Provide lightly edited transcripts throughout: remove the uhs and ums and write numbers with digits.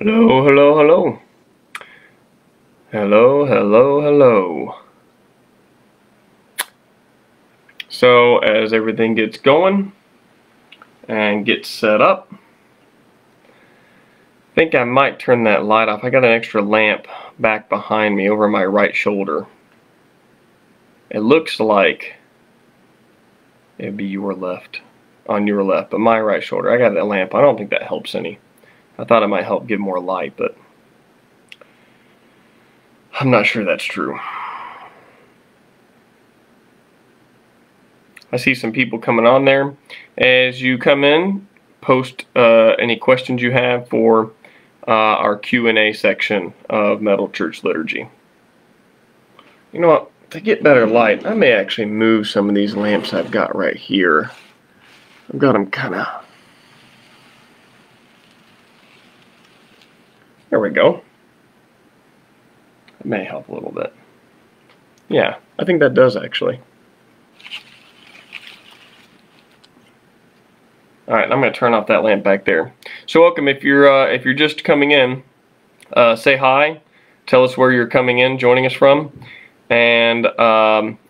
Hello, hello, hello. Hello, hello, hello. So, as everything gets going and gets set up, I think I might turn that light off. I got an extra lamp back behind me over my right shoulder. It looks like it'd be your left, on your left, but my right shoulder. I got that lamp. I don't think that helps any. I thought it might help give more light, but I'm not sure that's true. I see some people coming on there. As you come in, post any questions you have for our Q&A section of Metal Church Liturgy. You know what? To get better light, I may actually move some of these lamps I've got right here. I've got them kind of... There we go. That may help a little bit. Yeah, I think that does actually. Alright, I'm going to turn off that lamp back there. So welcome, if you're just coming in, say hi, tell us where you're coming in, joining us from, and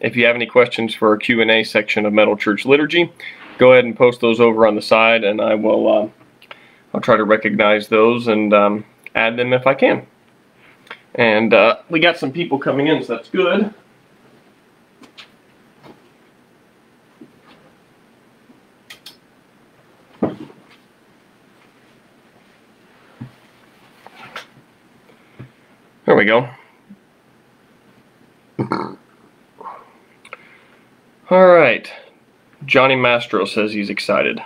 if you have any questions for our Q&A section of Metal Church Liturgy, go ahead and post those over on the side, and I will I'll try to recognize those and add them if I can. And we got some people coming in, so that's good. There we go. Alright. Johnny Mastro says he's excited.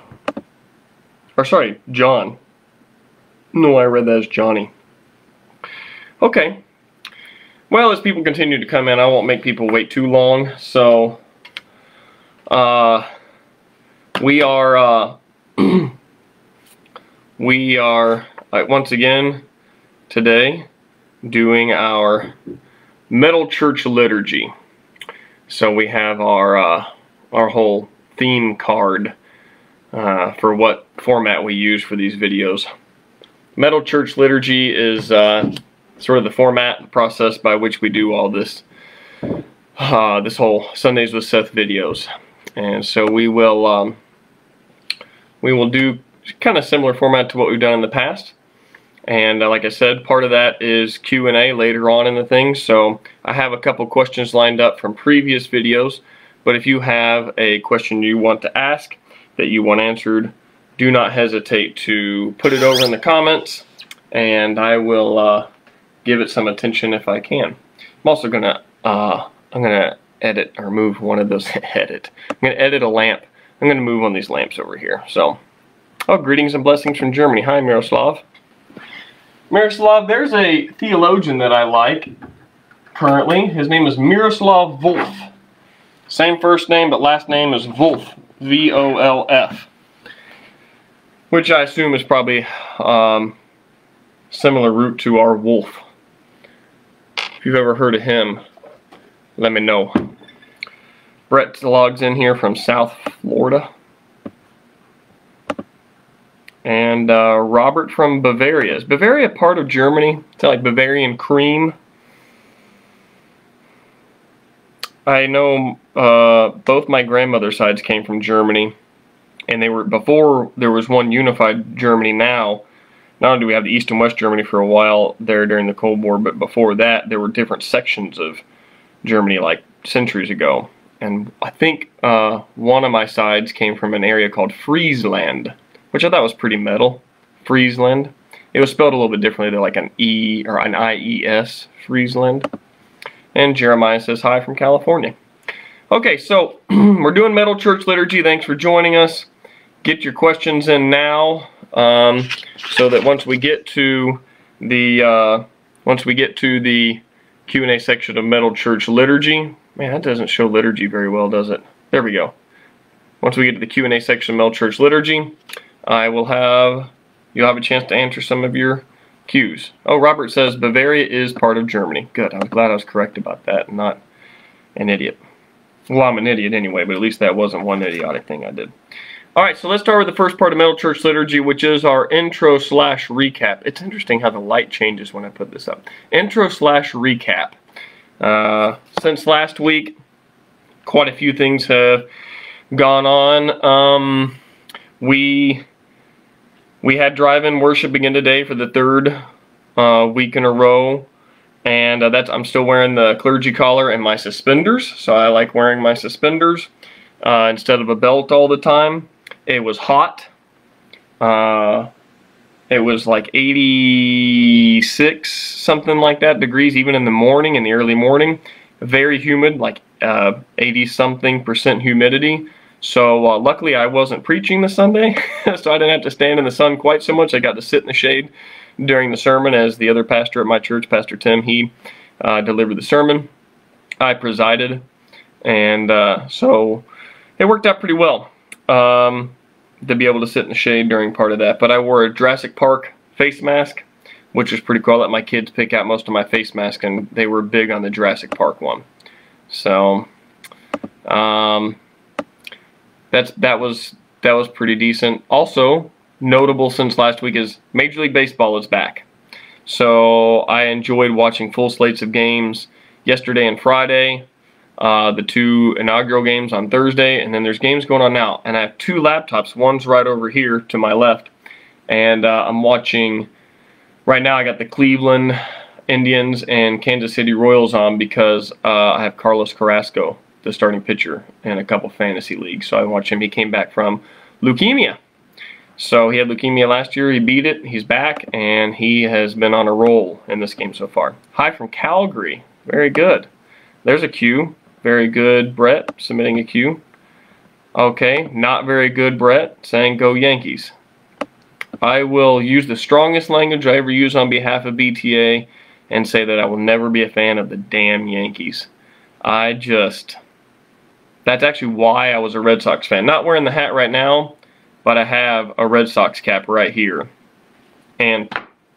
Or sorry, John. No, I read that as Johnny. Okay. Well, as people continue to come in, I won't make people wait too long. So, we are once again today doing our Metal Church Liturgy. So we have our whole theme card for what format we use for these videos. Metal Church Liturgy is sort of the format, the process by which we do all this this whole Sundays with Seth videos. And so we will do kind of similar format to what we've done in the past. And like I said, part of that is Q&A later on in the thing. So I have a couple questions lined up from previous videos. But if you have a question you want to ask that you want answered, do not hesitate to put it over in the comments, and I will give it some attention if I can. I'm also gonna edit or move one of those. I'm gonna edit a lamp. I'm gonna move one of these lamps over here. So, oh, greetings and blessings from Germany. Hi, Miroslav. Miroslav, there's a theologian that I like currently. His name is Miroslav Volf. Same first name, but last name is Volf. V-O-L-F. Which I assume is probably similar root to our wolf. If you've ever heard of him, let me know. Brett logs in here from South Florida. And Robert from Bavaria. Is Bavaria part of Germany? Is that like Bavarian cream? I know both my grandmother's sides came from Germany. And they were, before there was one unified Germany now, not only do we have the East and West Germany for a while there during the Cold War, but before that there were different sections of Germany like centuries ago. And I think one of my sides came from an area called Friesland, which I thought was pretty metal. Friesland. It was spelled a little bit differently. They're like an E or an I-E-S, Friesland. And Jeremiah says hi from California. Okay, so we're doing Metal Church Liturgy. Thanks for joining us. Get your questions in now, so that once we get to the Q&A section of Metal Church Liturgy, man, that doesn't show liturgy very well, does it? There we go. Once we get to the Q&A section of Metal Church Liturgy, you'll have a chance to answer some of your Q's. Oh, Robert says Bavaria is part of Germany. Good. I'm glad I was correct about that and not an idiot. Well, I'm an idiot anyway, but at least that wasn't one idiotic thing I did. Alright, so let's start with the first part of Metal Church Liturgy, which is our intro / recap. It's interesting how the light changes when I put this up. Intro / recap. Since last week, quite a few things have gone on. We had drive-in worship again today for the third week in a row. And I'm still wearing the clergy collar and my suspenders, so I like wearing my suspenders instead of a belt all the time. It was hot. It was like 86, something like that, degrees even in the morning, in the early morning. Very humid, like 80-something% humidity. So luckily I wasn't preaching this Sunday, so I didn't have to stand in the sun quite so much. I got to sit in the shade during the sermon as the other pastor at my church, Pastor Tim, he delivered the sermon. I presided, and so it worked out pretty well. To be able to sit in the shade during part of that. But I wore a Jurassic Park face mask, which was pretty cool. I let my kids pick out most of my face masks, and they were big on the Jurassic Park one. So that was pretty decent. Also notable since last week is Major League Baseball is back. So I enjoyed watching full slates of games yesterday and Friday. The two inaugural games on Thursday, and then there's games going on now. And I have two laptops. One's right over here to my left, and I'm watching, right now I got the Cleveland Indians and Kansas City Royals on because I have Carlos Carrasco, the starting pitcher, in a couple fantasy leagues. So I watch him. He came back from leukemia. So he had leukemia last year, he beat it, he's back, and he has been on a roll in this game so far. Hi from Calgary, very good. There's a cue. Very good, Brett, submitting a cue. Okay, not very good, Brett, saying go Yankees. I will use the strongest language I ever use on behalf of BTA and say that I will never be a fan of the damn Yankees. That's actually why I was a Red Sox fan. Not wearing the hat right now, but I have a Red Sox cap right here. And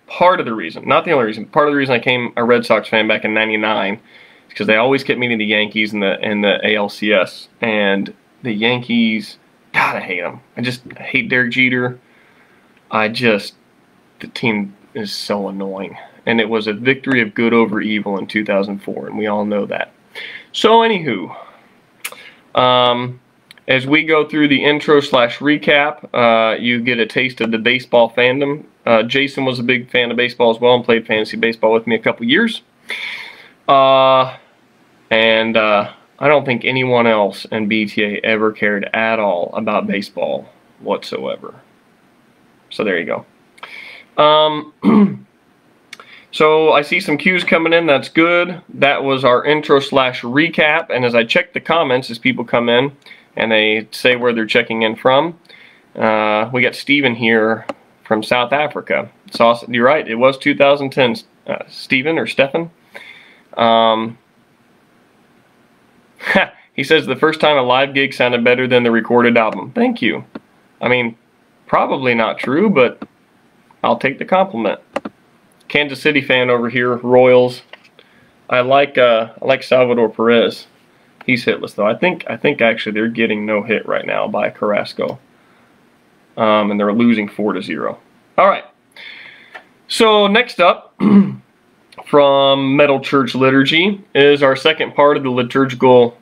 part of the reason, not the only reason, part of the reason I became a Red Sox fan back in '99 because they always kept meeting the Yankees in the ALCS, and the Yankees, God, I hate them. I hate Derek Jeter. The team is so annoying, and it was a victory of good over evil in 2004, and we all know that. So anywho, as we go through the intro / recap, you get a taste of the baseball fandom. Jason was a big fan of baseball as well and played fantasy baseball with me a couple years. I don't think anyone else in BTA ever cared at all about baseball whatsoever. So there you go. So I see some cues coming in. That's good. That was our intro / recap. And as I check the comments as people come in and they say where they're checking in from, we got Stephen here from South Africa. It's awesome. You're right. It was 2010. Stephen or Stefan. He says the first time a live gig sounded better than the recorded album. Thank you. I mean, probably not true, but I'll take the compliment. Kansas City fan over here, Royals. I like Salvador Perez. He's hitless though. I think actually they're getting no hit right now by Carrasco. And they're losing 4-0. All right. So next up from Metal Church Liturgy is our second part of the liturgical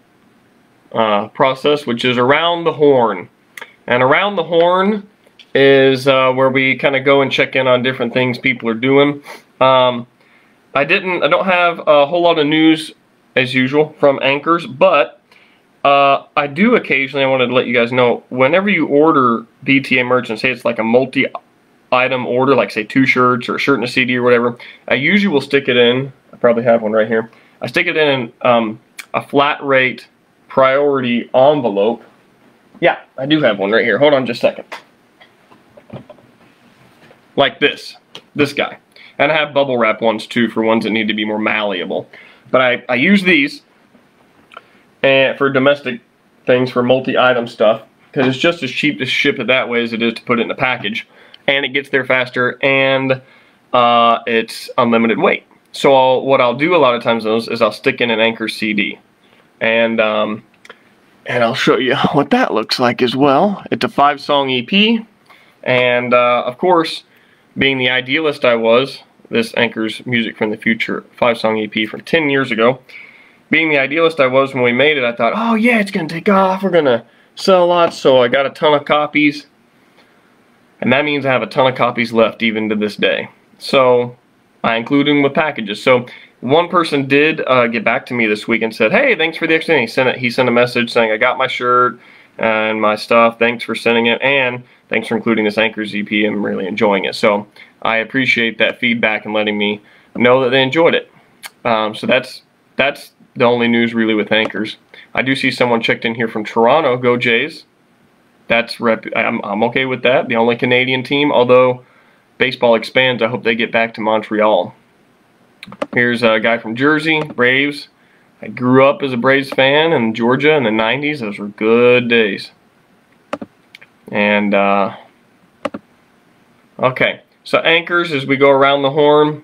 process, which is Around the Horn. And Around the Horn is where we kind of go and check in on different things people are doing. I don't have a whole lot of news as usual from anchors, but I do occasionally, I wanted to let you guys know, whenever you order BTA merch and say it's like a multi-item order, like say 2 shirts or a shirt and a CD or whatever, I usually will stick it in, I probably have one right here, I stick it in a flat rate priority envelope. Yeah, I do have one right here. Hold on just a second. Like this guy. And I have bubble wrap ones too for ones that need to be more malleable. But I use these for domestic things, for multi-item stuff, because it's just as cheap to ship it that way as it is to put it in a package. And it gets there faster, and it's unlimited weight. So what I'll do a lot of times is I'll stick in an Anchor CD. And And I'll show you what that looks like as well. It's a 5-song EP, and of course, being the idealist I was, this anchors Music from the Future 5-song EP from 10 years ago. Being the idealist I was when we made it, I thought, oh yeah, it's going to take off, we're going to sell lots, so I got a ton of copies. And that means I have a ton of copies left even to this day. So I include them with packages. So one person did get back to me this week and said, hey, thanks for the extra thing. He sent a message saying, I got my shirt and my stuff. Thanks for sending it. And thanks for including this Anchors EP. I'm really enjoying it. So I appreciate that feedback and letting me know that they enjoyed it. So that's the only news really with Anchors. I do see someone checked in here from Toronto. Go Jays. I'm okay with that. The only Canadian team, although baseball expands, I hope they get back to Montreal. Here's a guy from Jersey, Braves. I grew up as a Braves fan in Georgia in the 90s. Those were good days. And, okay. So Anchors, as we go around the horn.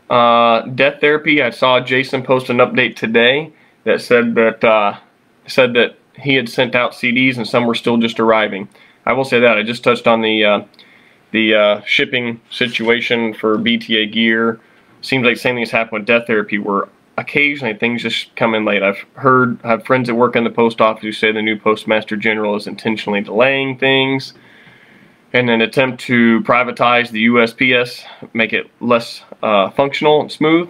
Death Therapy, I saw Jason post an update today that said that he had sent out CDs and some were still just arriving. I will say that. I just touched on the shipping situation for BTA gear. Seems like the same thing has happened with Death Therapy, where occasionally things just come in late. I have friends that work in the post office who say the new Postmaster General is intentionally delaying things in an attempt to privatize the USPS, make it less functional and smooth.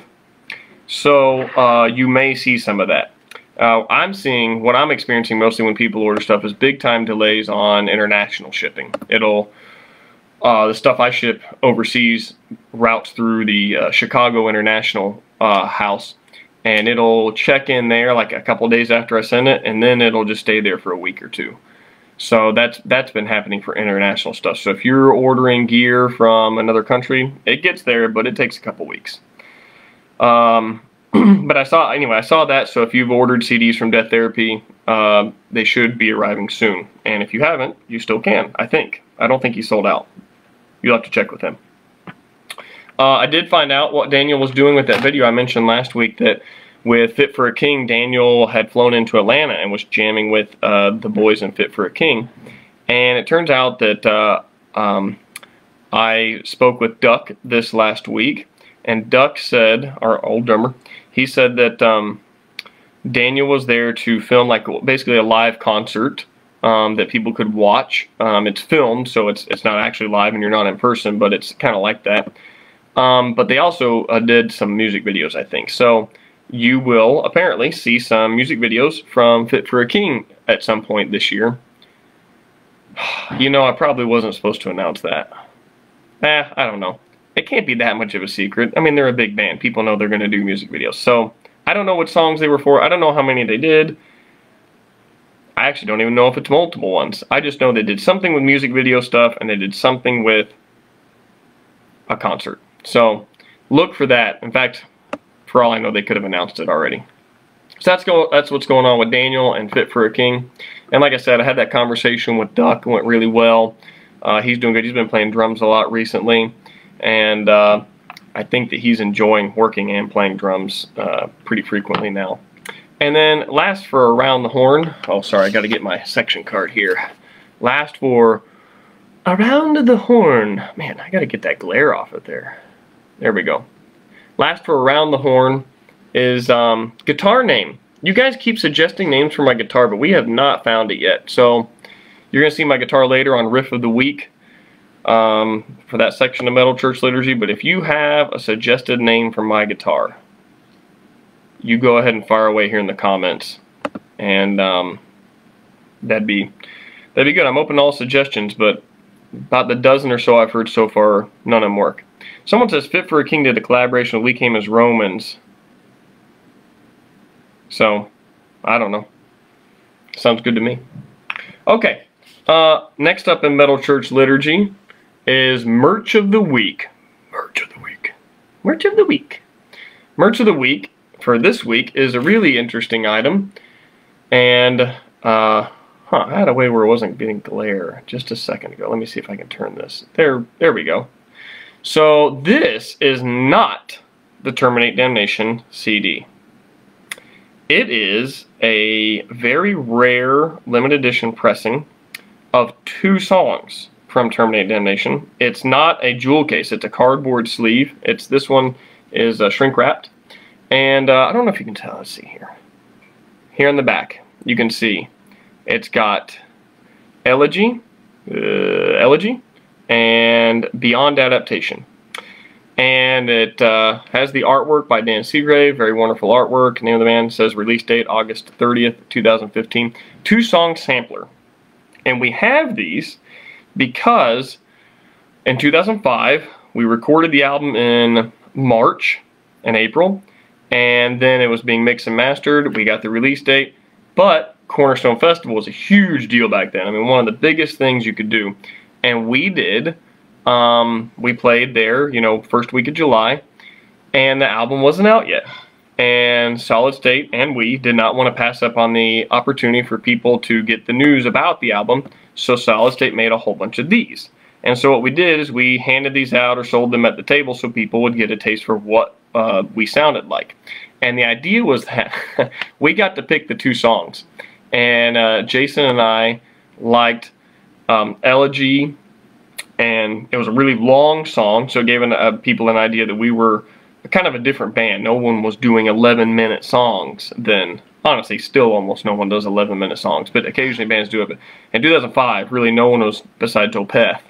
So you may see some of that. What I'm experiencing mostly when people order stuff is big time delays on international shipping. The stuff I ship overseas routes through the Chicago International house, and it'll check in there like a couple days after I send it, and then it'll just stay there for a week or two. So that's been happening for international stuff. So if you're ordering gear from another country, it gets there, but it takes a couple weeks. But I saw that. So if you've ordered CDs from Death Therapy, they should be arriving soon. And if you haven't, you still can, I think. I don't think he's sold out. You'll have to check with him. I did find out what Daniel was doing with that video I mentioned last week, that with Fit for a King, Daniel had flown into Atlanta and was jamming with the boys in Fit for a King. And it turns out that I spoke with Duck this last week, and Duck said, our old drummer, he said that Daniel was there to film like basically a live concert that people could watch. It's filmed, so it's not actually live and you're not in person, but it's kind of like that. But they also did some music videos, I think. So you will apparently see some music videos from Fit for a King at some point this year. You know, I probably wasn't supposed to announce that. I don't know. It can't be that much of a secret. I mean, they're a big band. People know they're going to do music videos. So I don't know what songs they were for. I don't know how many they did. I actually don't even know if it's multiple ones. I just know they did something with music video stuff, and they did something with a concert. So look for that. In fact, for all I know, they could have announced it already. So that's what's going on with Daniel and Fit for a King. And like I said, I had that conversation with Duck. It went really well. He's doing good. He's been playing drums a lot recently. And I think that he's enjoying working and playing drums pretty frequently now. And then last for Around the Horn. Oh, sorry, I got to get my section card here. Last for Around the Horn. Man, I got to get that glare off of there. There we go. Last for Around the Horn is guitar name. You guys keep suggesting names for my guitar, but we have not found it yet. So you're going to see my guitar later on Riff of the Week for that section of Metal Church Liturgy. But if you have a suggested name for my guitar, you go ahead and fire away here in the comments, and that'd be good. I'm open to all suggestions, but about the dozen or so I've heard so far, none of them work. Someone says Fit for a King did a collaboration with We Came as Romans. So, I don't know. Sounds good to me. Okay, next up in Metal Church Liturgy is Merch of the Week. Merch of the Week. Merch of the Week. Merch of the Week for this week is a really interesting item. And, I had a way where it wasn't getting glare just a second ago. Let me see if I can turn this. There we go. So this is not the Terminate Damnation CD. It is a very rare limited edition pressing of 2 songs from Terminate Damnation. It's not a jewel case, it's a cardboard sleeve. This one is shrink wrapped. And I don't know if you can tell, let's see here. Here in the back, you can see it's got Elegy, and Beyond Adaptation. And it has the artwork by Dan Seagrave, very wonderful artwork. Name of the band says release date August 30th, 2015. 2-song sampler. And we have these because in 2005, we recorded the album in March and April, and then it was being mixed and mastered. We got the release date, but Cornerstone Festival was a huge deal back then. I mean, one of the biggest things you could do. And we did, we played there, you know, first week of July, and the album wasn't out yet. And Solid State and we did not want to pass up on the opportunity for people to get the news about the album, so Solid State made a whole bunch of these. And so what we did is we handed these out or sold them at the table so people would get a taste for what we sounded like. And the idea was that we got to pick the 2 songs. And Jason and I liked Elegy, and it was a really long song, so it gave people an idea that we were kind of a different band. No one was doing 11-minute songs then. Honestly, still almost no one does 11-minute songs, but occasionally bands do it. But in 2005, really no one was, besides Opeth,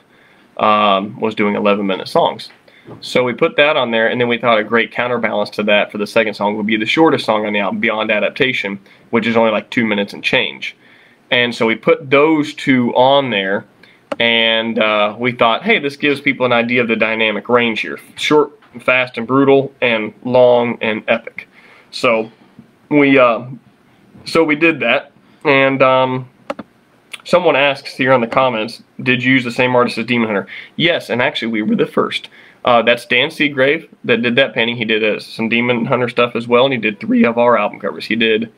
was doing 11-minute songs. So we put that on there, and then we thought a great counterbalance to that for the second song would be the shortest song on the album, Beyond Adaptation, which is only like 2 minutes and change. And so we put those 2 on there, and we thought, hey, this gives people an idea of the dynamic range here. Short, fast, and brutal, and long and epic. So we did that, and someone asks here in the comments, did you use the same artist as Demon Hunter? Yes, and actually we were the first. That's Dan Seagrave that did that painting. He did some Demon Hunter stuff as well, and he did 3 of our album covers. He did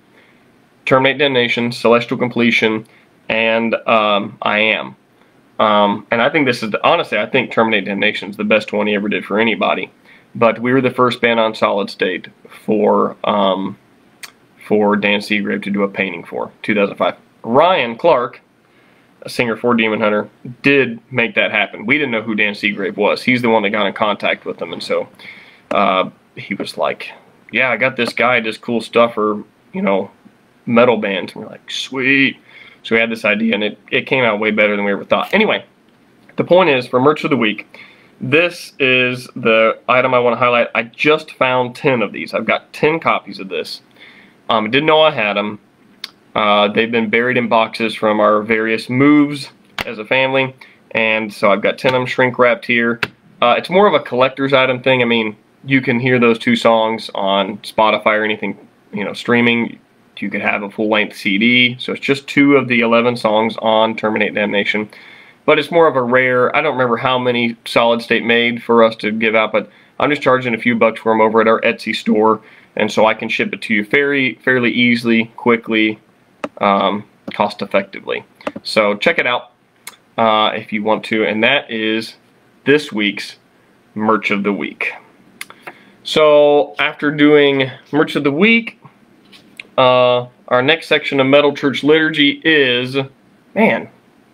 Terminate Damnation, Celestial Completion, and I Am. And I think this is, honestly, I think Terminate Damnation is the best one he ever did for anybody. But we were the first band on Solid State for Dan Seagrave to do a painting for, 2005. Ryan Clark, a singer for Demon Hunter, did make that happen. We didn't know who Dan Seagrave was. He's the one that got in contact with them, and so he was like, yeah, I got this guy, does cool stuff for, you know, metal bands. And we're like, sweet. So we had this idea, and it came out way better than we ever thought. Anyway, the point is, for Merch of the Week, this is the item I want to highlight. I just found 10 of these. I've got 10 copies of this. I didn't know I had them. They've been buried in boxes from our various moves as a family, and so I've got 10 of them shrink wrapped here. It's more of a collector's item thing. I mean, you can hear those 2 songs on Spotify or anything, you know, streaming. You could have a full-length CD, so it's just 2 of the 11 songs on Terminate Damnation. But it's more of a rare, I don't remember how many Solid State made for us to give out, but I'm just charging a few bucks for them over at our Etsy store, and so I can ship it to you fairly easily, quickly, cost-effectively. So check it out if you want to, and that is this week's Merch of the Week. So after doing Merch of the Week, our next section of Metal Church Liturgy is, man,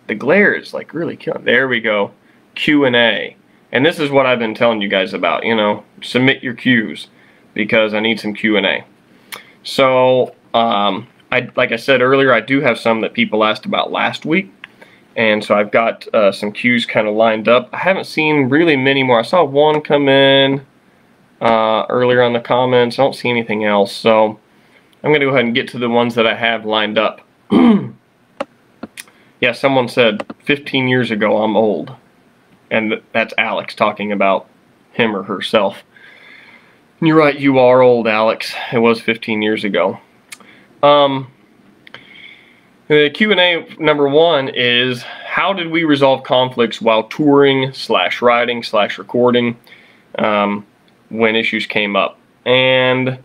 the glare is like really killing. There we go, Q&A. And this is what I've been telling you guys about, you know, submit your Q's because I need some Q&A. So, like I said earlier, I do have some that people asked about last week. And so I've got some Q's kind of lined up. I haven't seen really many more. I saw one come in earlier on the comments. I don't see anything else. So I'm going to go ahead and get to the ones that I have lined up. Yeah, someone said 15 years ago I'm old. And that's Alex talking about him or herself. And you're right, you are old, Alex. It was 15 years ago. The Q&A number 1 is, how did we resolve conflicts while touring / writing / recording when issues came up? And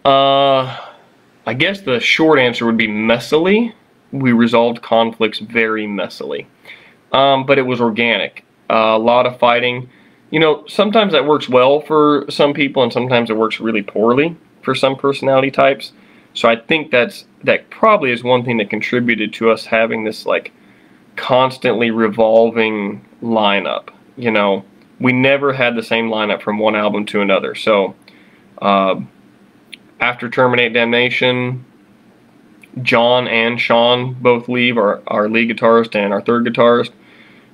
I guess the short answer would be messily. We resolved conflicts very messily. But it was organic. A lot of fighting. You know, sometimes that works well for some people and sometimes it works really poorly for some personality types. So I think that probably is one thing that contributed to us having this like constantly revolving lineup. You know, we never had the same lineup from one album to another. So after Terminate Damnation, John and Sean both leave, our lead guitarist and our third guitarist.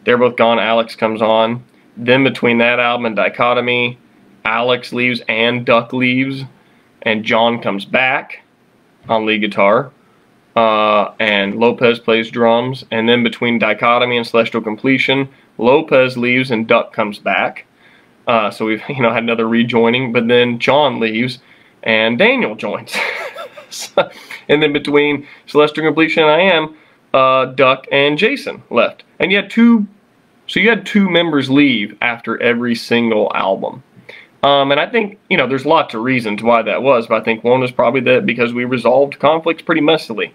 They're both gone. Alex comes on. Then between that album and Dichotomy, Alex leaves and Duck leaves, and John comes back on lead guitar, and Lopez plays drums. And then between Dichotomy and Celestial Completion, Lopez leaves and Duck comes back. So we've had another rejoining, but then John leaves and Daniel joins. And then between Celestial Completion and I Am, Duck and Jason left. And you had two members leave after every single album. And I think, there's lots of reasons why that was, but I think one was probably that because we resolved conflicts pretty messily.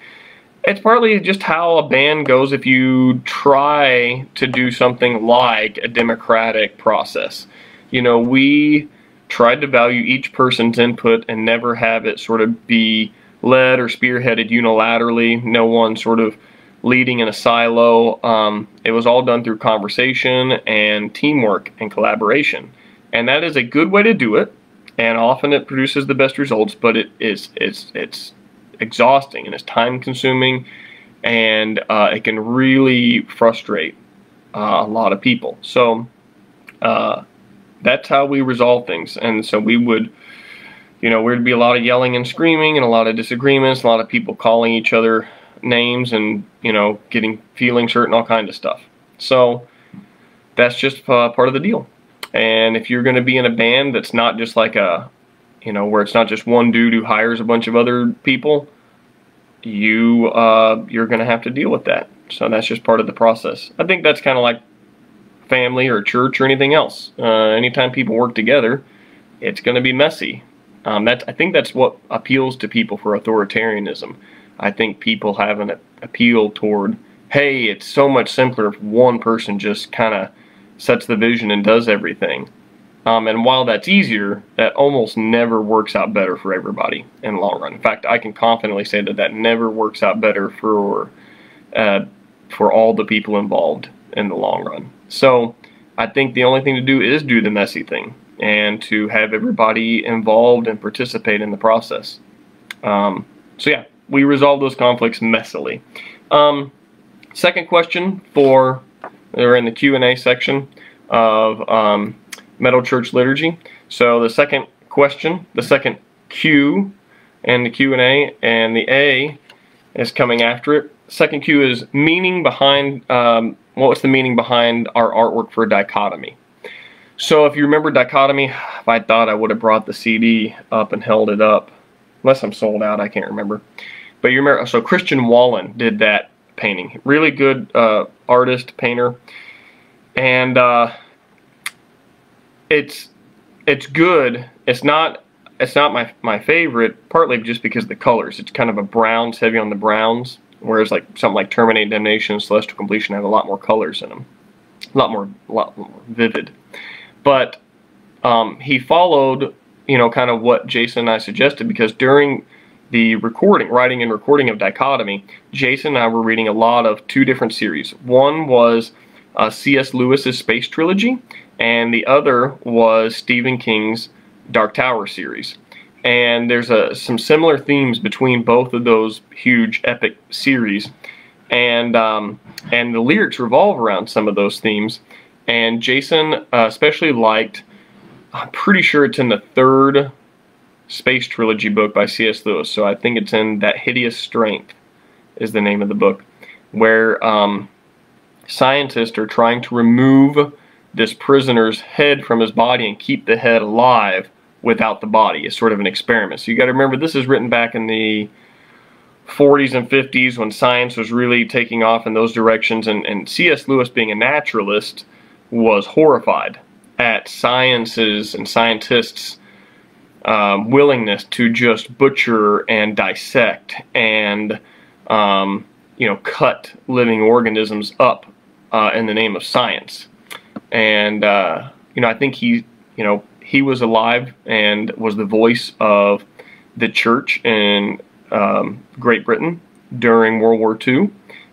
It's partly just how a band goes if you try to do something like a democratic process. We tried to value each person's input and never have it sort of be led or spearheaded unilaterally. No one sort of leading in a silo. It was all done through conversation and teamwork and collaboration. And that is a good way to do it, and often it produces the best results, but it's exhausting and it's time consuming, and it can really frustrate a lot of people. So that's how we resolve things. And so we would, there'd be a lot of yelling and screaming and a lot of disagreements, a lot of people calling each other names and, getting feelings hurt and all kind of stuff. So that's just part of the deal. And if you're going to be in a band that's not just like where it's not just one dude who hires a bunch of other people, you're going to have to deal with that. So that's just part of the process. I think that's kind of like family or church or anything else. Anytime people work together, it's going to be messy. I think that's what appeals to people for authoritarianism. I think people have an appeal toward, hey, it's so much simpler if one person just kind of sets the vision and does everything. And while that's easier, that almost never works out better for everybody in the long run. In fact, I can confidently say that never works out better for all the people involved in the long run. So I think the only thing to do is do the messy thing and to have everybody involved and participate in the process. So yeah, we resolve those conflicts messily. Second question we're in the Q&A section of Metal Church Liturgy. So the second question, the second Q and the Q&A, and the A is coming after it. Second Q is meaning behind, what was the meaning behind our artwork for Dichotomy? So if you remember Dichotomy, if I thought I would have brought the CD up and held it up, unless I'm sold out, I can't remember. But you remember, so Christian Wallen did that painting. Really good artist, painter. And it's good. It's not my favorite, partly just because of the colors. It's kind of a browns, heavy on the browns, whereas like something like Terminate Damnation and Celestial Completion have a lot more colors in them. A lot more vivid. But he followed, kind of what Jason and I suggested, because during the writing and recording of Dichotomy, Jason and I were reading a lot of two different series. One was C.S. Lewis's Space Trilogy, and the other was Stephen King's Dark Tower series. And there's some similar themes between both of those huge epic series, and the lyrics revolve around some of those themes. And Jason especially liked, I'm pretty sure it's in the third Space Trilogy book by C.S. Lewis, so I think it's in That Hideous Strength is the name of the book, where scientists are trying to remove this prisoner's head from his body and keep the head alive without the body. It's sort of an experiment. So you got to remember, this is written back in the 40s and 50s when science was really taking off in those directions, and C.S. Lewis, being a naturalist, was horrified at science's and scientists' willingness to just butcher and dissect and cut living organisms up in the name of science. And I think he was alive and was the voice of the church in Great Britain during World War II,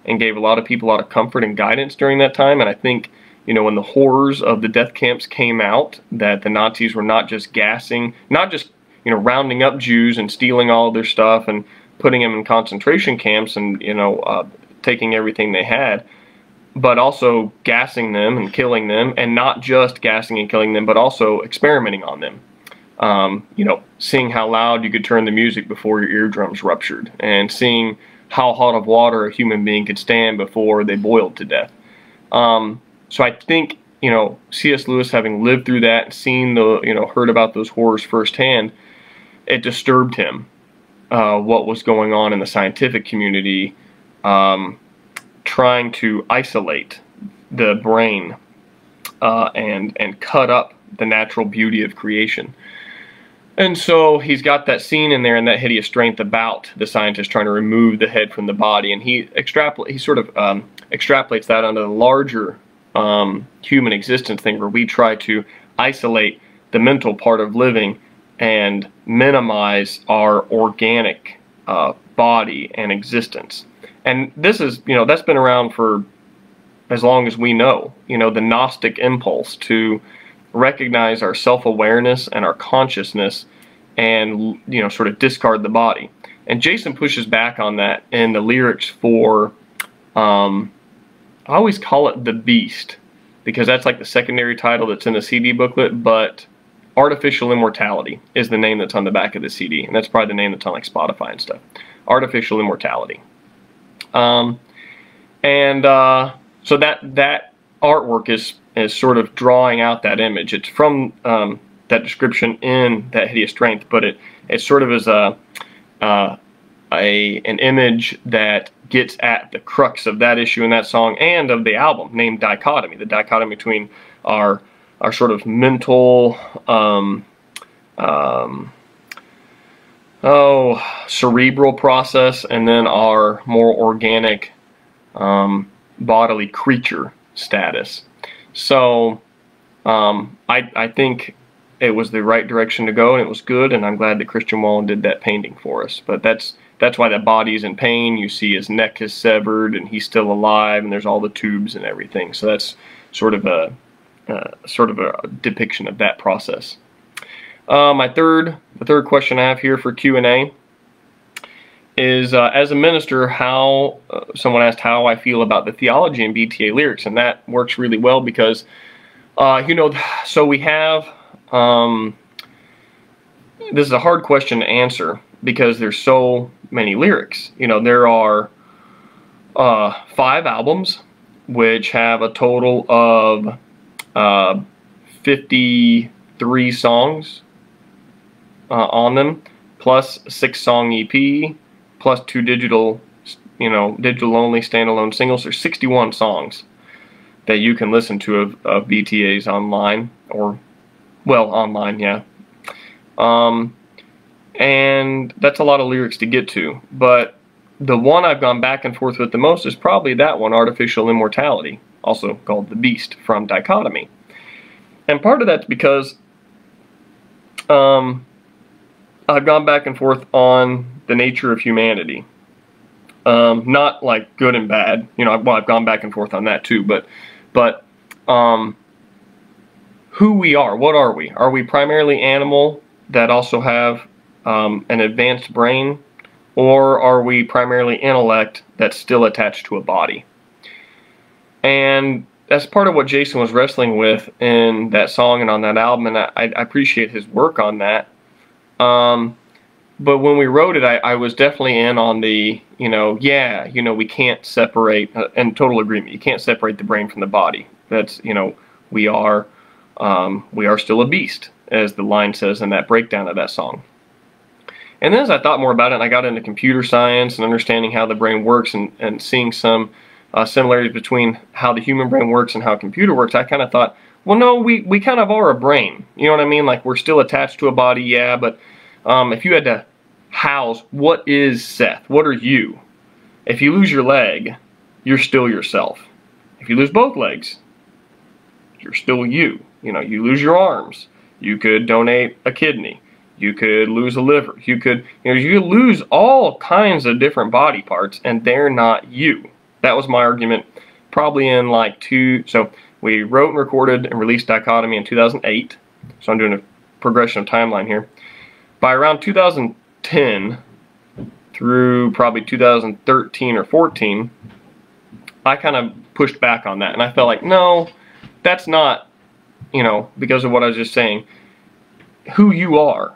and gave a lot of people a lot of comfort and guidance during that time. And I think, when the horrors of the death camps came out, that the Nazis were not just gassing, not just, rounding up Jews and stealing all of their stuff and putting them in concentration camps and, taking everything they had, but also gassing them and killing them, and not just gassing and killing them, but also experimenting on them. Seeing how loud you could turn the music before your eardrums ruptured, and seeing how hot of water a human being could stand before they boiled to death. So I think, C.S. Lewis, having lived through that and seen heard about those horrors firsthand, it disturbed him, what was going on in the scientific community, trying to isolate the brain, and cut up the natural beauty of creation. And so he's got that scene in there and that hideous strength about the scientist trying to remove the head from the body, and he sort of extrapolates that onto the larger human existence thing, where we try to isolate the mental part of living and minimize our organic body and existence. And this is, that's been around for as long as we know, the Gnostic impulse to recognize our self-awareness and our consciousness and, sort of discard the body. And Jason pushes back on that in the lyrics for, I always call it The Beast, because that's like the secondary title that's in the CD booklet, but Artificial Immortality is the name that's on the back of the CD, and that's probably the name that's on like Spotify and stuff. Artificial Immortality. So that artwork is sort of drawing out that image. It's from that description in That Hideous Strength, but it sort of is an image that gets at the crux of that issue in that song and of the album, named Dichotomy. The dichotomy between our sort of mental, cerebral process, and then our more organic, bodily creature status. So I think it was the right direction to go, and it was good, and I'm glad that Christian Wallen did that painting for us. But that's why that body's in pain. You see his neck is severed, and he's still alive, and there's all the tubes and everything. So that's sort of a depiction of that process. The third question I have here for Q&A is, as a minister, someone asked how I feel about the theology in BTA lyrics, and that works really well because, so we have, this is a hard question to answer because there's so many lyrics. There are 5 albums which have a total of 53 songs on them, plus a 6-song EP, plus 2 digital only standalone singles. There's 61 songs that you can listen to of BTA's online, online, yeah. And that's a lot of lyrics to get to, but the one I've gone back and forth with the most is probably that one, Artificial Immortality, also called The Beast, from Dichotomy. And part of that's because I've gone back and forth on the nature of humanity. Not like good and bad, I've gone back and forth on that too, but who we are, what are we? Are we primarily animal that also have an advanced brain, or are we primarily intellect that's still attached to a body? And that's part of what Jason was wrestling with in that song and on that album, and I appreciate his work on that. But when we wrote it, I was definitely in on the, we can't separate, in total agreement, you can't separate the brain from the body. That's, we are still a beast, as the line says in that breakdown of that song. And then as I thought more about it, and I got into computer science and understanding how the brain works, and seeing some similarities between how the human brain works and how a computer works, I kind of thought, well, no, we kind of are a brain. You know what I mean? Like, we're still attached to a body, yeah, but if you had to house, what is Seth? What are you? If you lose your leg, you're still yourself. If you lose both legs, you're still you. You lose your arms, you could donate a kidney. You could lose a liver. You could lose all kinds of different body parts, and they're not you. That was my argument, probably in so we wrote and recorded and released Dichotomy in 2008. So I'm doing a progression of timeline here. By around 2010 through probably 2013 or 14, I kind of pushed back on that, and I felt like, no, that's not, because of what I was just saying. Who you are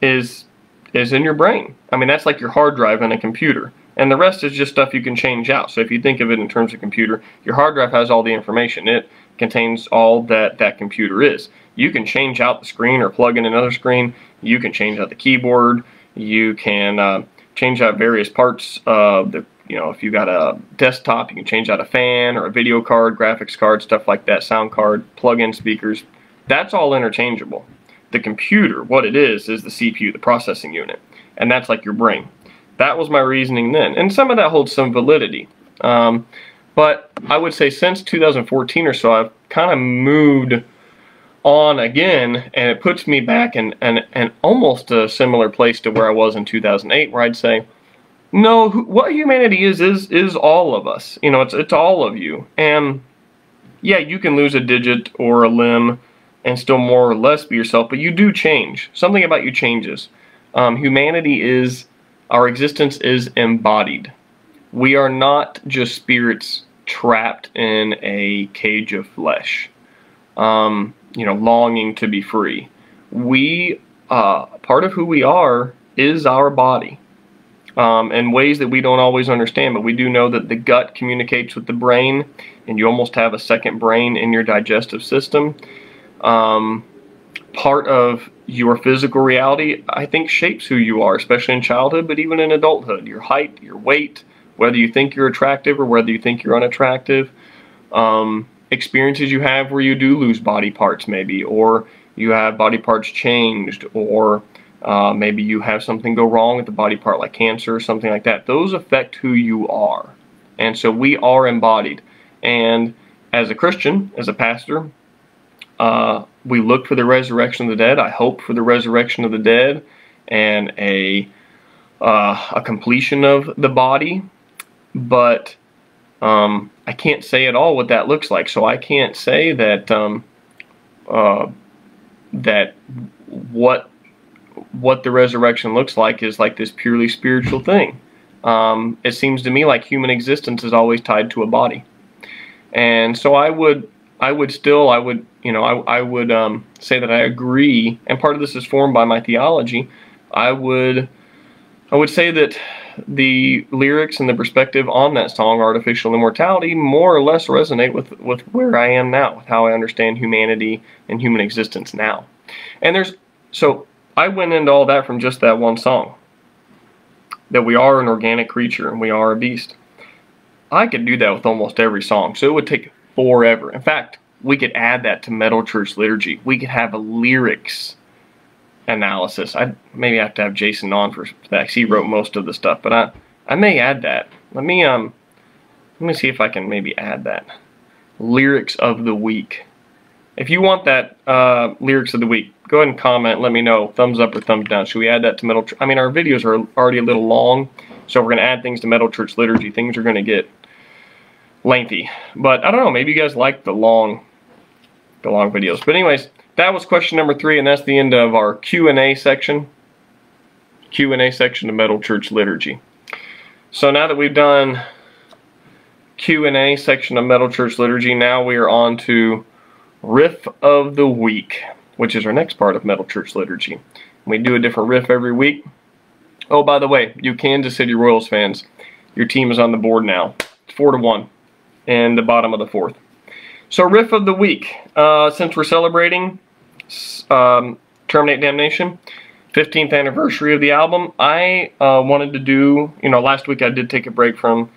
is in your brain. I mean, that's like your hard drive in a computer, and the rest is just stuff you can change out. So if you think of it in terms of computer, your hard drive has all the information. It contains all that computer is. You can change out the screen or plug in another screen. You can change out the keyboard. You can change out various parts of the, if you got a desktop, you can change out a fan or a video card, graphics card, stuff like that, sound card, plug in speakers. That's all interchangeable. The computer, what it is the CPU, the processing unit, and that's like your brain. That was my reasoning then, and some of that holds some validity. But I would say since 2014 or so, I've kind of moved on again, and it puts me back in almost a similar place to where I was in 2008, where I'd say, no, what humanity is all of us. It's all of you. And yeah, you can lose a digit or a limb and still more or less be yourself, but you do change. Something about you changes. Humanity is, our existence is embodied. We are not just spirits trapped in a cage of flesh, longing to be free. We, part of who we are is our body. In ways that we don't always understand, but we do know that the gut communicates with the brain, and you almost have a second brain in your digestive system. Part of your physical reality, I think, shapes who you are, especially in childhood, but even in adulthood. Your height, your weight, whether you think you're attractive or whether you think you're unattractive. Experiences you have where you do lose body parts maybe, or you have body parts changed, or maybe you have something go wrong with the body part like cancer or something like that. Those affect who you are. And so we are embodied. And as a Christian, as a pastor, we look for the resurrection of the dead. I hope for the resurrection of the dead and a completion of the body. But I can't say at all what that looks like. So I can't say that that what the resurrection looks like is like this purely spiritual thing. It seems to me like human existence is always tied to a body. And so I would say that I agree, and part of this is formed by my theology. I would say that the lyrics and the perspective on that song, Artificial Immortality, more or less resonate with where I am now, with how I understand humanity and human existence now. And so I went into all that from just that one song, that we are an organic creature and we are a beast. I could do that with almost every song, so it would take forever. In fact, we could add that to Metal Church Liturgy. We could have a lyrics analysis. I maybe have to have Jason on for that. He wrote most of the stuff, but I may add that. Let me see if I can maybe add that. Lyrics of the week. If you want that lyrics of the week, go ahead and comment. Let me know. Thumbs up or thumbs down. Should we add that to Metal Church? I mean, our videos are already a little long, so if we're going to add things to Metal Church Liturgy, things are going to get lengthy. But I don't know. Maybe you guys like the long videos. But anyways, that was question number 3, and that's the end of our Q&A section. Q&A section of Metal Church Liturgy. So now that we've done Q&A section of Metal Church Liturgy, now we are on to Riff of the Week, which is our next part of Metal Church Liturgy. We do a different riff every week. Oh, by the way, you Kansas City Royals fans, your team is on the board now. It's 4-1 in the bottom of the 4th. So Riff of the Week, since we're celebrating Terminate Damnation, 15th anniversary of the album, I wanted to do, last week I did take a break from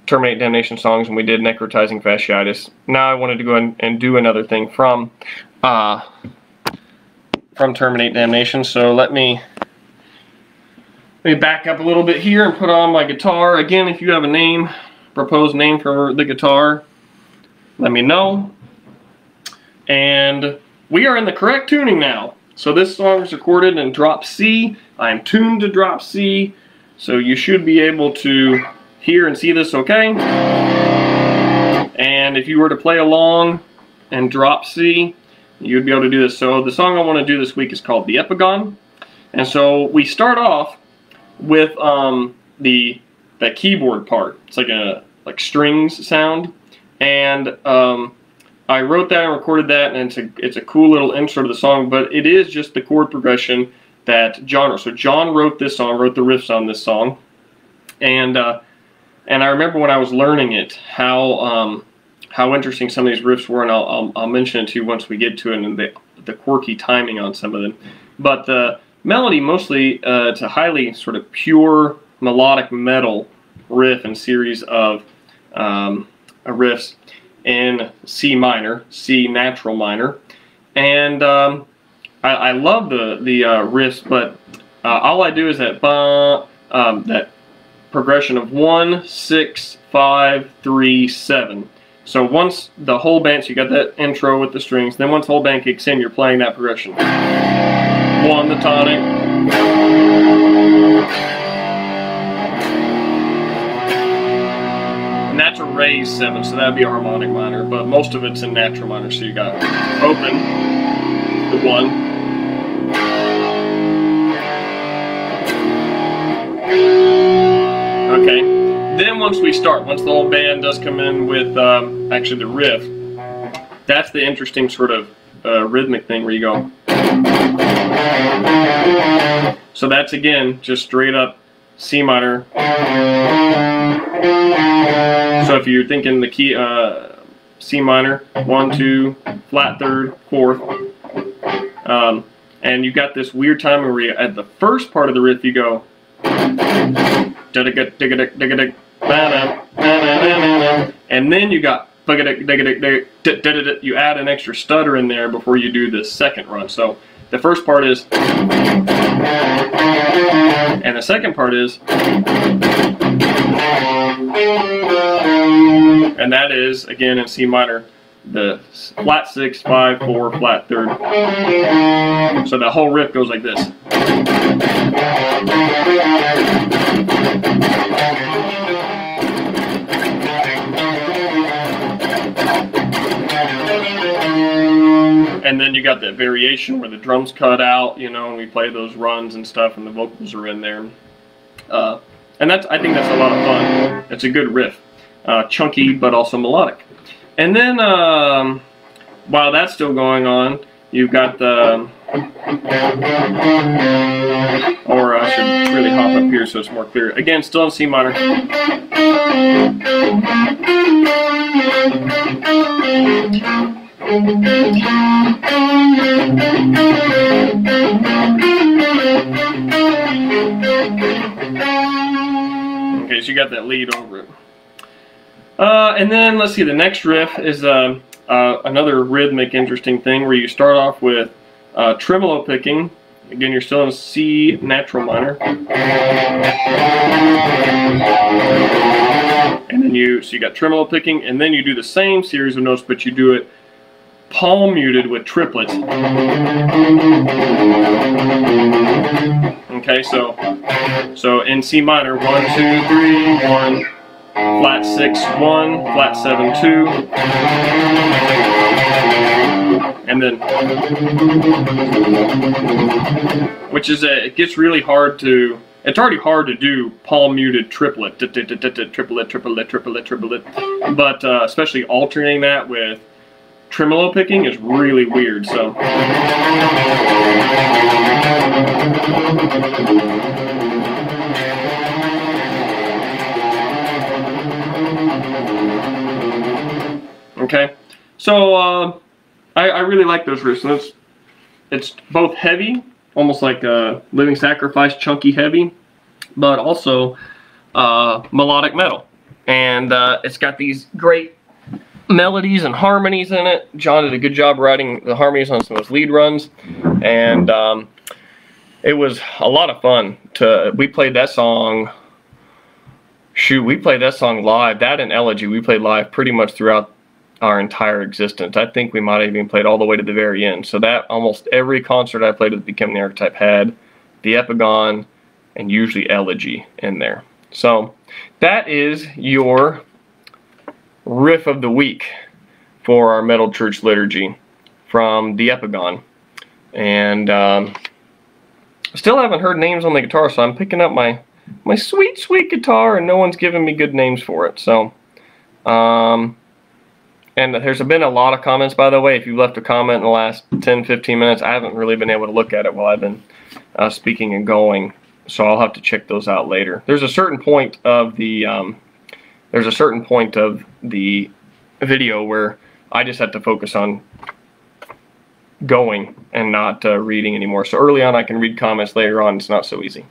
Terminate Damnation songs and we did Necrotizing Fasciitis. Now I wanted to go ahead and do another thing from Terminate Damnation. So let me back up a little bit here and put on my guitar. Again, if you have a proposed name for the guitar, let me know. And we are in the correct tuning now. So this song is recorded in drop C. I'm tuned to drop C, so you should be able to hear and see this okay. And if you were to play along and drop C, you'd be able to do this. So the song I want to do this week is called The Epigon. And so we start off with the keyboard part. It's like a strings sound. And I wrote that and recorded that, and it's a cool little intro to the song, but it is just the chord progression that John wrote. So John wrote this song, wrote the riffs on this song. And I remember when I was learning it, how interesting some of these riffs were, and I'll mention it to you once we get to it, and the quirky timing on some of them. But the melody, mostly, it's a highly sort of pure melodic metal riff and series of riffs in C minor, C natural minor, and I love the riffs, but all I do is that that progression of 1, 6, 5, 3, 7. So once the whole band, so you got that intro with the strings, then once the whole band kicks in, you're playing that progression. 1, the tonic. And that's a raised 7, so that would be a harmonic minor, but most of it's in natural minor. So you got open, the 1. Okay, then once we start, once the whole band does come in with actually the riff, that's the interesting sort of rhythmic thing where you go. So that's again just straight up C minor. So if you're thinking the key C minor, 1, 2, flat third, fourth, and you got this weird timing where you, at the first part of the riff you go, and then you got, you add an extra stutter in there before you do the second run. So the first part is, and the second part is, and that is again in C minor, the flat 6, 5, 4, flat third. So the whole riff goes like this. And then you got that variation where the drums cut out, you know, and we play those runs and stuff, and the vocals are in there. And I think that's a lot of fun. It's a good riff, chunky but also melodic. And then while that's still going on, you've got the, or I should really hop up here so it's more clear. Again, still in C minor. Okay, so you got that lead over it. And then let's see, the next riff is another rhythmic interesting thing where you start off with tremolo picking. Again, you're still in C natural minor. And then so you got tremolo picking, and then you do the same series of notes, but you do it palm muted with triplets. Okay, so in C minor, 1, 2, 3, 1, flat 6, 1, flat 7, 2, and then, which is it gets really hard to, it's already hard to do palm muted triplet, triplet, triplet, triplet, triplet, but especially alternating that with tremolo picking is really weird. So okay, so I really like those riffs, and it's both heavy, almost like a Living Sacrifice, chunky heavy, but also melodic metal, and it's got these great melodies and harmonies in it. John did a good job writing the harmonies on some of those lead runs, and it was a lot of fun. We played that song, we played that song live, that and Elegy, we played live pretty much throughout our entire existence. I think we might have even played all the way to the very end. So that almost every concert I played with Becoming the Archetype had the Epigon and usually Elegy in there. So that is your riff of the week for our Metal Church Liturgy from the Epigon. And still haven't heard names on the guitar, so I'm picking up my sweet, sweet guitar, and no one's giving me good names for it. So, and there's been a lot of comments, by the way. If you left a comment in the last 10-15 minutes, I haven't really been able to look at it while I've been speaking and going, so I'll have to check those out later. There's a certain point of the video where I just have to focus on going and not reading anymore. So early on I can read comments, later on it's not so easy.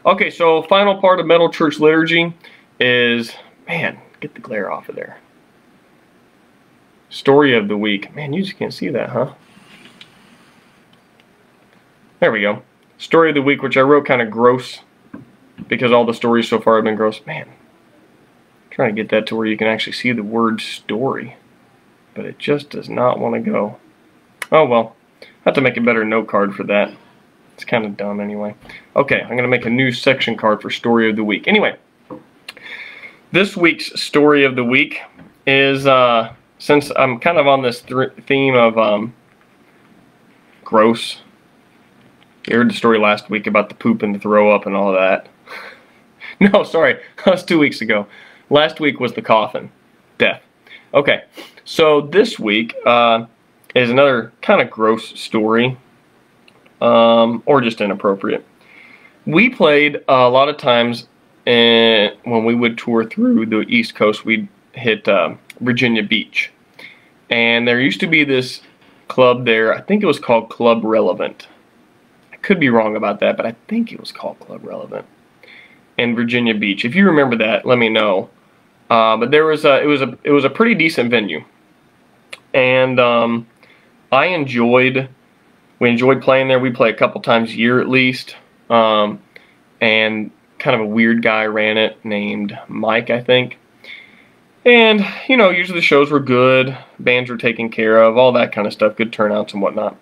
Okay, so final part of Metal Church Liturgy is, man, get the glare off of there. Story of the week. Man, you just can't see that, huh? There we go. Story of the week, which I wrote kind of gross because all the stories so far have been gross. Man, I'm trying to get that to where you can actually see the word story, but it just does not want to go. Oh well, I have to make a better note card for that. It's kind of dumb anyway. Okay, I'm going to make a new section card for Story of the Week. Anyway, this week's Story of the Week is, since I'm kind of on this theme of gross. You heard the story last week about the poop and the throw up and all of that. No, sorry, that was 2 weeks ago. Last week was the coffin, death. Okay, so this week is another kind of gross story. Or just inappropriate. We played a lot of times when we would tour through the East Coast, we'd hit Virginia Beach. And there used to be this club there, I think it was called Club Relevant. I could be wrong about that, but I think it was called Club Relevant in Virginia Beach. If you remember that, let me know. But there was it was a pretty decent venue. And we enjoyed playing there. We play a couple times a year at least. And kind of a weird guy ran it named Mike, I think. And, you know, usually the shows were good. Bands were taken care of, all that kind of stuff. Good turnouts and whatnot.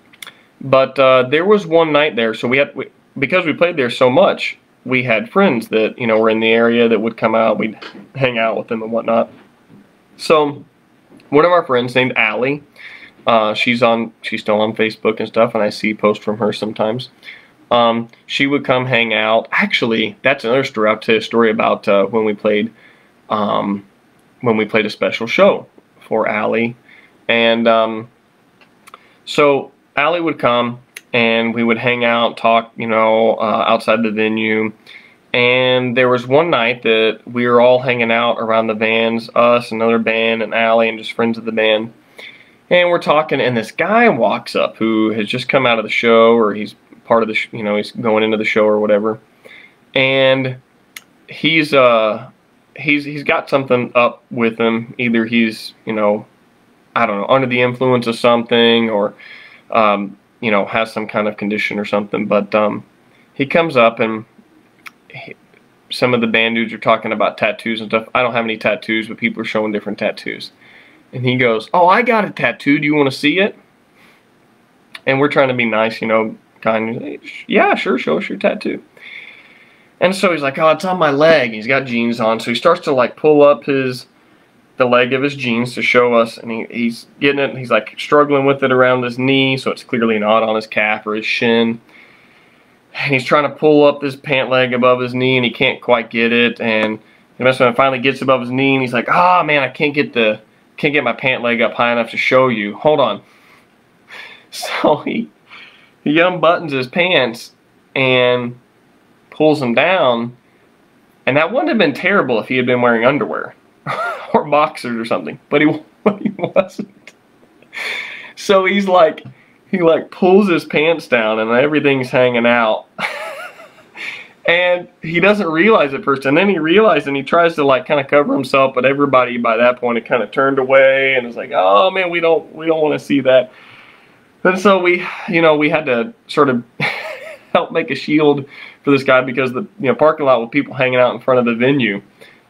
But there was one night there. So because we played there so much, we had friends that, you know, were in the area that would come out. We'd hang out with them and whatnot. So one of our friends named Allie, she's still on Facebook and stuff, and I see posts from her sometimes. She would come hang out. Actually, that's another story. I'll tell you a story about when we played a special show for Allie. And so Allie would come, and we would hang out, talk, you know, outside the venue. And there was one night that we were all hanging out around the vans, us, another band, and Allie, and just friends of the band. And we're talking, and this guy walks up who has just come out of the show, or he's part of the, you know, he's going into the show or whatever. And he's got something up with him. Either he's, you know, I don't know, under the influence of something, or you know, has some kind of condition or something. But he comes up, and some of the band dudes are talking about tattoos and stuff. I don't have any tattoos, but people are showing different tattoos. And he goes, "Oh, I got a tattoo. Do you want to see it?" And we're trying to be nice, you know, kind of, yeah, sure, show us your tattoo. And so he's like, "Oh, it's on my leg." He's got jeans on, so he starts to like pull up the leg of his jeans to show us, and he's getting it, and he's like struggling with it around his knee, so it's clearly not on his calf or his shin. And he's trying to pull up his pant leg above his knee, and he can't quite get it. And finally gets above his knee, and he's like, "Ah, man, I can't get my pant leg up high enough to show you. Hold on." So he unbuttons his pants and pulls them down, and that wouldn't have been terrible if he had been wearing underwear or boxers or something, but he wasn't. So he pulls his pants down, and everything's hanging out. And he doesn't realize at first, and then he realizes, and he tries to like kind of cover himself, but everybody by that point had kind of turned away, and it's like, "Oh man, we don't want to see that." And so we had to sort of help make a shield for this guy, because the parking lot with people hanging out in front of the venue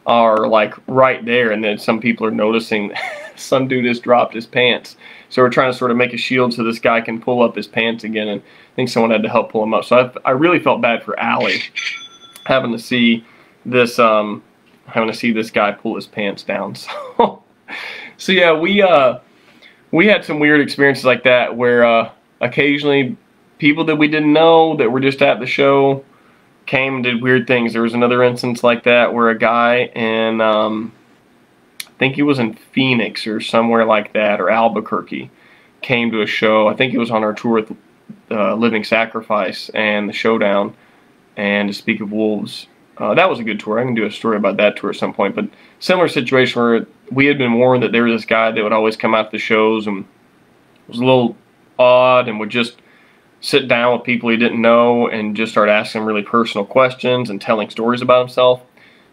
are like right there, and then some people are noticing some dude has dropped his pants. So we're trying to sort of make a shield so this guy can pull up his pants again, and I think someone had to help pull him up. So I really felt bad for Allie having to see this guy pull his pants down. So yeah, we had some weird experiences like that where occasionally people that we didn't know that were just at the show came and did weird things. There was another instance like that where a guy in I think he was in Phoenix or somewhere like that, or Albuquerque, came to a show. I think he was on our tour with Living Sacrifice and the Showdown and To Speak of Wolves. That was a good tour. I can do a story about that tour at some point. But similar situation where we had been warned that there was this guy that would always come out to the shows and was a little odd and would just sit down with people he didn't know and just start asking really personal questions and telling stories about himself.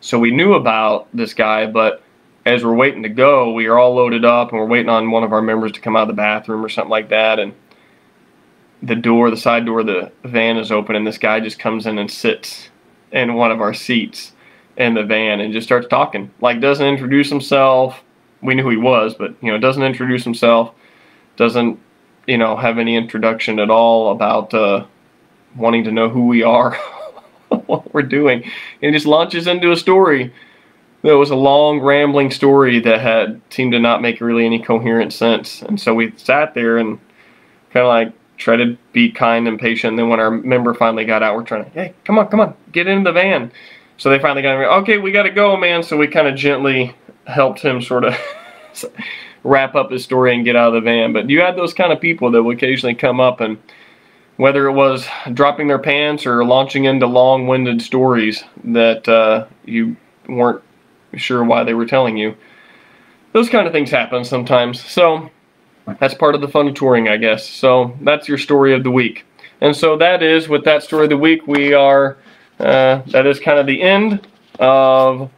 So we knew about this guy, but as we're waiting to go, we are all loaded up and we're waiting on one of our members to come out of the bathroom or something like that, and the side door of the van is open, and this guy just comes in and sits in one of our seats in the van and just starts talking. Like, doesn't introduce himself. We knew who he was, but doesn't introduce himself. Doesn't have any introduction at all about wanting to know who we are, what we're doing, and just launches into a story. It was a long, rambling story that seemed to not make really any coherent sense. And so we sat there and kind of like tried to be kind and patient. And then when our member finally got out, we're trying to, hey, come on, get into the van. So they finally got in, okay, we got to go, man. So we kind of gently helped him sort of wrap up his story and get out of the van. But you had those kind of people that would occasionally come up, and whether it was dropping their pants or launching into long-winded stories that you weren't sure why they were telling you. Those kind of things happen sometimes. So that's part of the fun of touring, I guess. So that's your story of the week. And so with that story of the week, we are, that is kind of the end of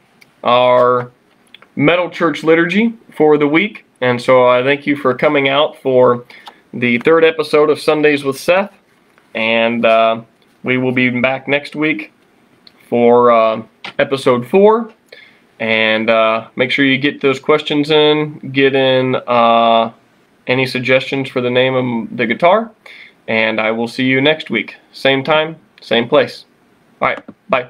our Metal Church Liturgy for the week. And so I thank you for coming out for the 3rd episode of Sundays with Seth. And we will be back next week for episode 4. And make sure you get those questions in, get in any suggestions for the name of the guitar, and I will see you next week. Same time, same place. Alright, bye.